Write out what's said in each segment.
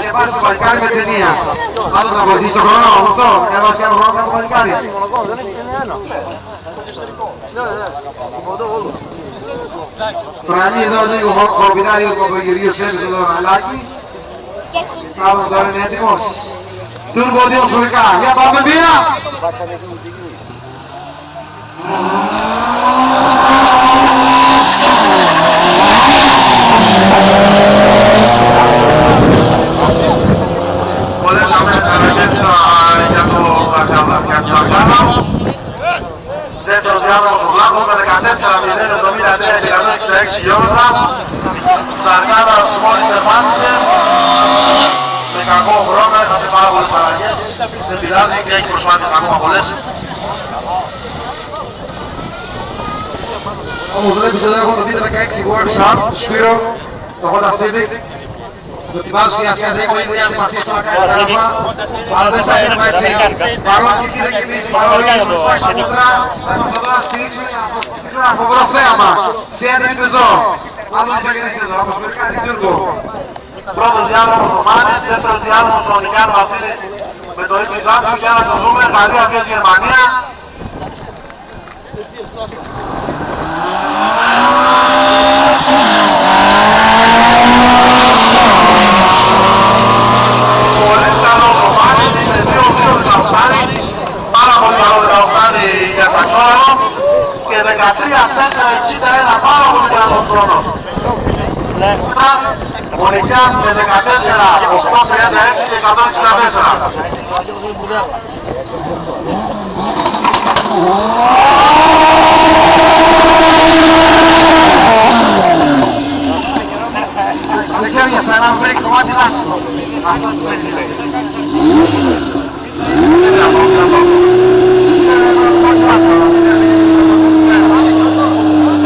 διαβάσει το παλικάρι με ταινία. Πάντα θα βοηθήσει το χρόνο αυτό. Έβασε και ένα χρόνο κάπου παλικάρι. Φρανεί εδώ λίγο, χοροπηδά λίγο το Γεωργίου Σέλης εδώ αλάκι. Πάμε τώρα είναι έτοιμος. Τούρμπο δύο σχολικά. Για πάμε μία. Πολλές αμέσως για το Καρδιάκανα. Δεύτερος διάδρομος του Βλάχου με 14.073 και 166 χιλιόμετρα. Σαρκάδας μόλις εμφάνισε. Με κακό χρόνο, έχασε πάρα πολλές παραγές. Δεν πειράζει και έχει προσπάθειες ακόμα πολλές. Όπως βλέπεις εδώ έχω το D16 Workshop, το Σπύρο, το Honda Civic. Δοκιμάζω σιγά σιγά, δεν έχω ήδη αν μαθείς το να κάνει τέρασμα. Αλλά δεν θα έρθουμε έτσι. Παρόλο και δεν κοιμήσει, παρόλο και δεν πάει στα μούτρα, θα είμαστε εδώ να στηρίξουμε ένα φοβερό θέαμα. Σε ένα εδώ. Αν δεν είσαι εδώ, όπως μερικά την Τούρκο. Πρώτος διάδρομος ο Μάνης, δεύτερος διάδρομος ο Νικιάν Βασίλης με το Ίκης Άντου και ένα το ζούμε, Γαλλία και Γερμανία. Πολύ καλό ο Μάνης, είναι 2-2 Δεκαοκτάνη, πάρα πολύ καλό Δεκαοκτάνη για Σαξόρανο και 13-4-61, πάρα πολύ καλός χρόνος. Ο Νικιάν με 14, 8-36 και 164. Στα χέρια στα ένα βρει κομμάτι λάσικο. Αυτό σημαίνει.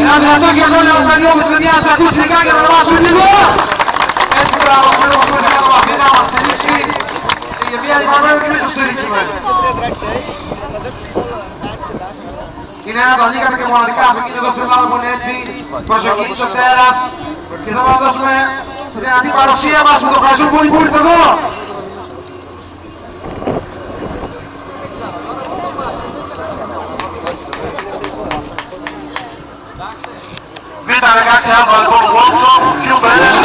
Ένα δυνατό και ακόμα να παίρνει όπως παιδιά σας ακούσει λιγά και να ονομάσουμε λίγο. Έτσι τώρα μας πρέπει να μας κάτω Αθήνα, να μας στηρίξει. Και για μια υπαρμένου και εμείς το στηρίξουμε. Είναι ένα το ανοίγαμε και μοναδικά αυτοκίνητο εδώ στην Ελλάδα που είναι έτσι. Προσοχή στο τέρας. Και θέλω να δώσουμε τη δυνατή παρουσία μας με το ευχαριστούμε πολύ που ήρθε εδώ. Β16 άλφα λοιπόν workshop, Q-Bell.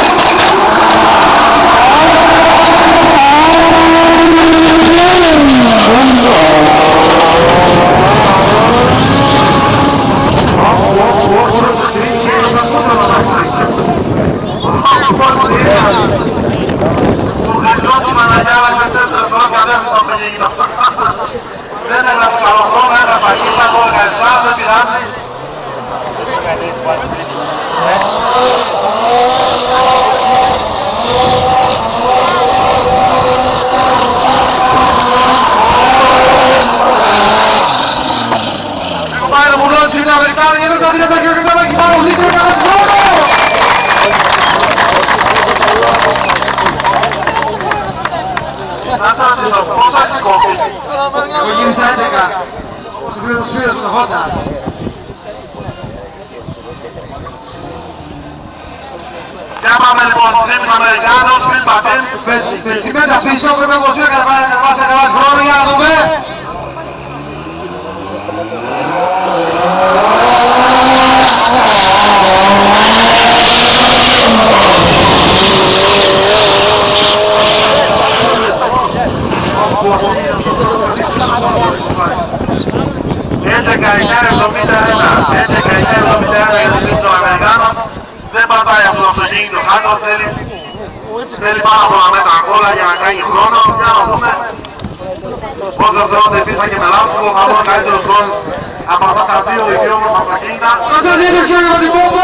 Δεν έγραψε καλό χρόνο, έγραψε αγγίστα, το οργανιστά, δεν πειράζει. Έχω πάει το μουλό της Αμερικάνου, γιατί το δίνεται και ο έχει πάνω δίκτυο και ένας χρόνο. Να σας ρωτήσω, πώς θα της κόφει. Εγώ γύρισα 11, όπως πριν το Σπύρος στο Honda. Για πάμε λοιπόν, Τίμς Αμερικάνος, Φιλ Πατίν. Πετσιμέντα πίσω, πρέπει όπως δύο κατεβάσει χρόνο για να δούμε. Δεν πατάει αυτό το αυτοκίνητο κάτω, θέλει πάρα πολλά μέτρα κόλλα για να κάνει χρόνο. Για να δούμε πώς δευτερόλεπτα υπήρχαν και με λάθος, που θα βρω καλύτερος χρόνος από αυτά τα δύο όμορφα αυτοκίνητα. Κάτω δείτε ποιο είναι το τυπόπο!